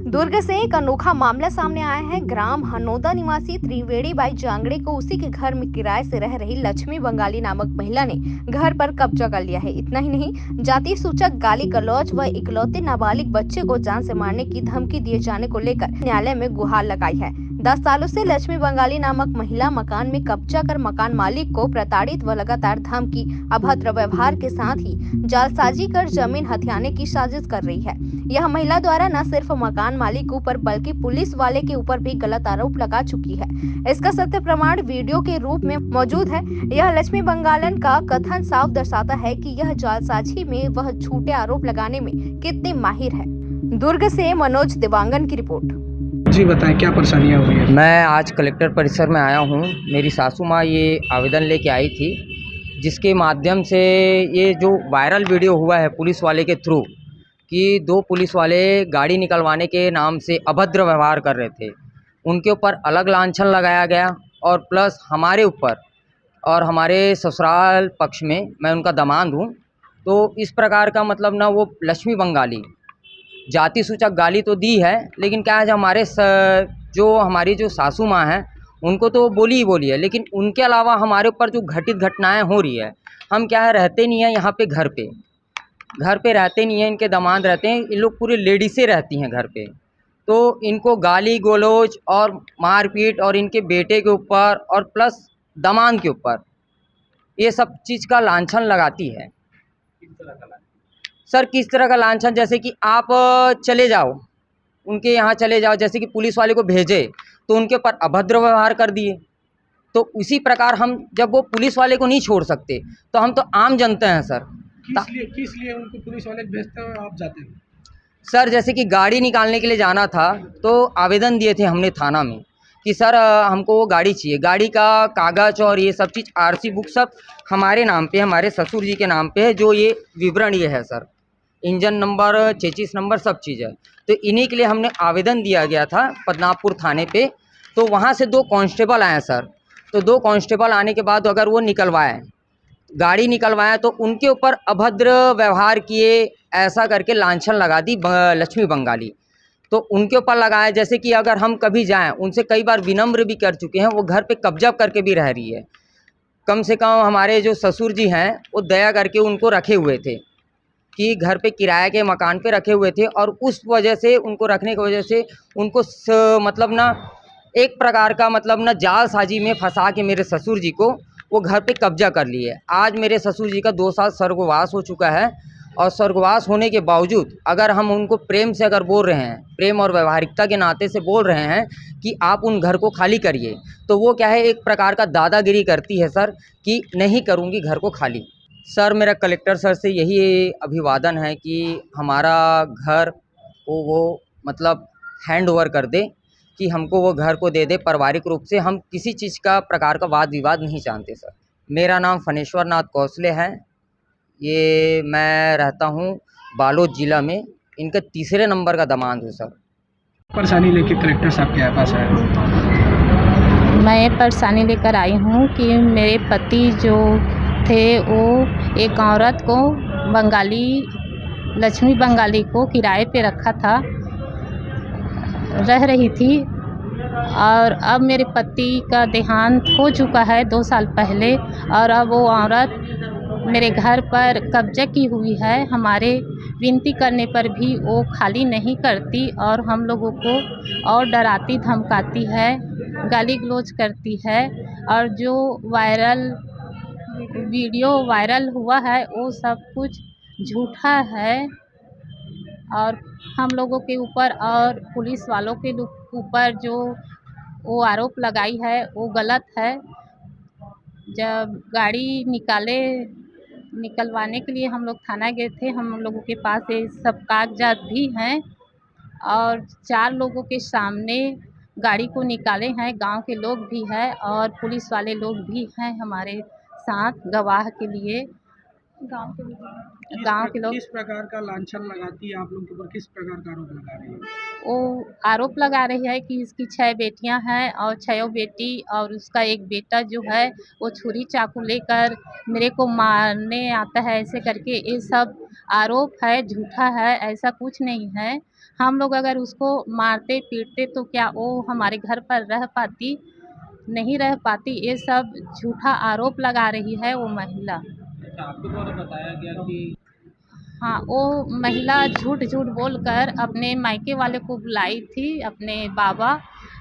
दुर्ग से एक अनोखा मामला सामने आया है। ग्राम हनोदा निवासी त्रिवेणी बाई जांगड़े को उसी के घर में किराए से रह रही लक्ष्मी बंगाली नामक महिला ने घर पर कब्जा कर लिया है। इतना ही नहीं, जाति सूचक गाली गलौज व इकलौते नाबालिग बच्चे को जान से मारने की धमकी दिए जाने को लेकर न्यायालय में गुहार लगाई है। 10 सालों से लक्ष्मी बंगाली नामक महिला मकान में कब्जा कर मकान मालिक को प्रताड़ित व लगातार धमकी, अभद्र व्यवहार के साथ ही जालसाजी कर जमीन हथियाने की साजिश कर रही है। यह महिला द्वारा न सिर्फ मकान मालिक के ऊपर बल्कि पुलिस वाले के ऊपर भी गलत आरोप लगा चुकी है। इसका सत्य प्रमाण वीडियो के रूप में मौजूद है। यह लक्ष्मी बंगालन का कथन साफ दर्शाता है कि यह जालसाजी में वह झूठे आरोप लगाने में कितनी माहिर है। दुर्ग से मनोज दिवांगन की रिपोर्ट। जी बताएं, क्या परेशानियाँ हुई है? मैं आज कलेक्टर परिसर में आया हूँ। मेरी सासू माँ ये आवेदन लेके आई थी, जिसके माध्यम से ये जो वायरल वीडियो हुआ है पुलिस वाले के थ्रू कि 2 पुलिस वाले गाड़ी निकलवाने के नाम से अभद्र व्यवहार कर रहे थे, उनके ऊपर अलग लांछन लगाया गया और प्लस हमारे ऊपर और हमारे ससुराल पक्ष में, मैं उनका दामाद हूँ, तो इस प्रकार का मतलब ना वो लक्ष्मी बंगाली जाति सूचक गाली तो दी है, लेकिन क्या है जो हमारी जो सासू माँ हैं उनको तो बोली ही बोली है, लेकिन उनके अलावा हमारे ऊपर जो घटित घटनाएं हो रही है, हम क्या है रहते नहीं हैं यहाँ पे, घर पे रहते नहीं हैं, इनके दामाद रहते हैं, इन लोग पूरी लेडीसें रहती हैं घर पे, तो इनको गाली गलौज और मारपीट और इनके बेटे के ऊपर और प्लस दामाद के ऊपर ये सब चीज़ का लांछन लगाती है। सर किस तरह का लांछन? जैसे कि आप चले जाओ, उनके यहाँ चले जाओ, जैसे कि पुलिस वाले को भेजे तो उनके ऊपर अभद्र व्यवहार कर दिए, तो उसी प्रकार हम जब वो पुलिस वाले को नहीं छोड़ सकते तो हम तो आम जनता हैं सर। किस लिए उनको पुलिस वाले भेजते हो, आप जाते हो? सर जैसे कि गाड़ी निकालने के लिए जाना था तो आवेदन दिए थे हमने थाना में कि सर हमको वो गाड़ी चाहिए, गाड़ी का कागज़ और ये सब चीज़ आरसी बुक सब हमारे नाम पे, हमारे ससुर जी के नाम पे है, जो ये विवरण ये है sir, engine number, chassis number सब चीज़ है। तो इन्हीं के लिए हमने आवेदन दिया गया था पद्मनाभपुर थाने पे। तो वहाँ से 2 कांस्टेबल आए सर, तो 2 कांस्टेबल आने के बाद अगर वो गाड़ी निकलवाएं तो उनके ऊपर अभद्र व्यवहार किए, ऐसा करके लांछन लगा दी लक्ष्मी बंगाली, तो उनके ऊपर लगाया। जैसे कि अगर हम कभी जाएं, उनसे कई बार विनम्र भी कर चुके हैं, वो घर पे कब्जा करके भी रह रही है। कम से कम हमारे जो ससुर जी हैं वो दया करके उनको रखे हुए थे कि घर पे किराए के मकान पे रखे हुए थे, और उस वजह से उनको रखने की वजह से उनको मतलब ना एक प्रकार का मतलब ना जालसाजी में फंसा के मेरे ससुर जी को वो घर पे कब्जा कर लिए। आज मेरे ससुर जी का 2 साल स्वर्गवास हो चुका है, और स्वर्गवास होने के बावजूद अगर हम उनको प्रेम से अगर बोल रहे हैं, प्रेम और व्यवहारिकता के नाते से बोल रहे हैं कि आप उन घर को खाली करिए, तो वो क्या है एक प्रकार का दादागिरी करती है सर कि नहीं करूँगी घर को खाली। सर मेरा कलेक्टर सर से यही अभिवादन है कि हमारा घर को वो मतलब हैंड ओवर कर दे, कि हमको वो घर को दे दे पारिवारिक रूप से। हम किसी चीज़ का प्रकार का वाद विवाद नहीं चाहते सर। मेरा नाम फनेश्वर नाथ कौसले है, ये मैं रहता हूँ बालोद ज़िला में, इनका 3रे नंबर का दामाद हूँ सर। परेशानी लेके कलेक्टर साहब के पास आए? मैं परेशानी लेकर आई हूँ कि मेरे पति जो थे वो एक औरत को लक्ष्मी बंगाली को किराए पे रखा था, रह रही थी, और अब मेरे पति का देहांत हो चुका है 2 साल पहले, और अब वो औरत मेरे घर पर कब्जा की हुई है। हमारे विनती करने पर भी वो खाली नहीं करती और हम लोगों को और डराती धमकाती है, गाली गलौज करती है, और जो वीडियो वायरल हुआ है वो सब कुछ झूठा है, और हम लोगों के ऊपर और पुलिस वालों के ऊपर जो वो आरोप लगाई है वो गलत है। जब गाड़ी निकलवाने के लिए हम लोग थाना गए थे, हम लोगों के पास ये सब कागजात भी हैं, और 4 लोगों के सामने गाड़ी को निकाले हैं, गांव के लोग भी हैं और पुलिस वाले लोग भी हैं हमारे साथ गवाह के लिए। गांव के लोग किस प्रकार का लांछन लगाती है आप लोग के ऊपर? किस प्रकार का आरोप लगा रही है? वो आरोप लगा रही है कि इसकी 6 बेटियां हैं और 6 बेटी, और उसका एक बेटा जो है वो छुरी चाकू लेकर मेरे को मारने आता है, ऐसे करके ये सब आरोप है, झूठा है, ऐसा कुछ नहीं है। हम लोग अगर उसको मारते पीटते तो क्या वो हमारे घर पर रह पाती? नहीं रह पाती। ये सब झूठा आरोप लगा रही है वो महिला। अच्छा, आपके द्वारा बताया गया कि हाँ, वो महिला झूठ-झूठ बोलकर अपने मायके वाले को बुलाई थी, अपने बाबा,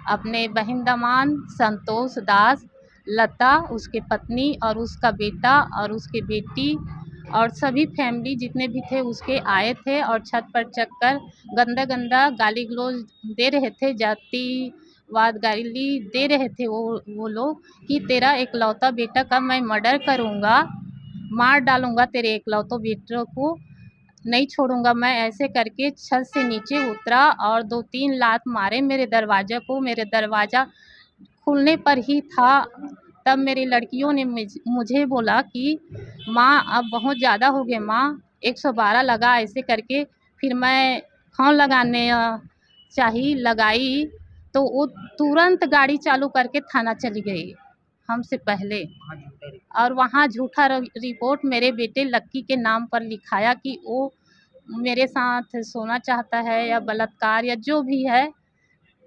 अपने बहिन दामाद, संतोष दास, लता, उसकी पत्नी और उसका बेटा और उसकी बेटी और सभी फैमिली जितने भी थे उसके आए थे और छत पर चढ़कर गंदा-गंदा गाली-गलौज दे रहे थे, जातिवाद गाली दे रहे थे वो लोग कि तेरा इकलौता बेटा का मैं मर्डर करूँगा, मार डालूँगा तेरे इकलौते बेटे को, नहीं छोड़ूँगा मैं। ऐसे करके छत से नीचे उतरा और 2-3 लात मारे मेरे दरवाज़े को। मेरे दरवाज़ा खुलने पर ही था, तब मेरी लड़कियों ने मुझे बोला कि माँ अब बहुत ज़्यादा हो गया माँ, 112 लगा ऐसे करके। फिर मैं फ़ोन लगाने लगाई तो वो तुरंत गाड़ी चालू करके थाना चली गई हमसे पहले। और वहाँ झूठा रिपोर्ट मेरे बेटे लक्की के नाम पर लिखाया कि वो मेरे साथ सोना चाहता है या बलात्कार या जो भी है,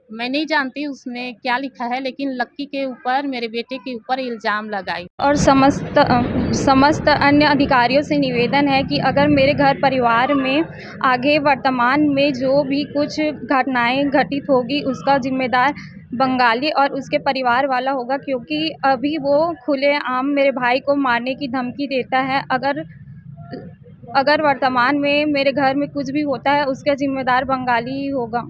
मैं नहीं जानती उसमें क्या लिखा है, लेकिन लक्की के ऊपर, मेरे बेटे के ऊपर इल्ज़ाम लगाई। और समस्त अन्य अधिकारियों से निवेदन है कि अगर मेरे घर परिवार में आगे वर्तमान में जो भी कुछ घटनाएं घटित होगी उसका जिम्मेदार बंगाली और उसके परिवार वाला होगा, क्योंकि अभी वो खुलेआम मेरे भाई को मारने की धमकी देता है। अगर वर्तमान में मेरे घर में कुछ भी होता है उसका जिम्मेदार बंगाली ही होगा।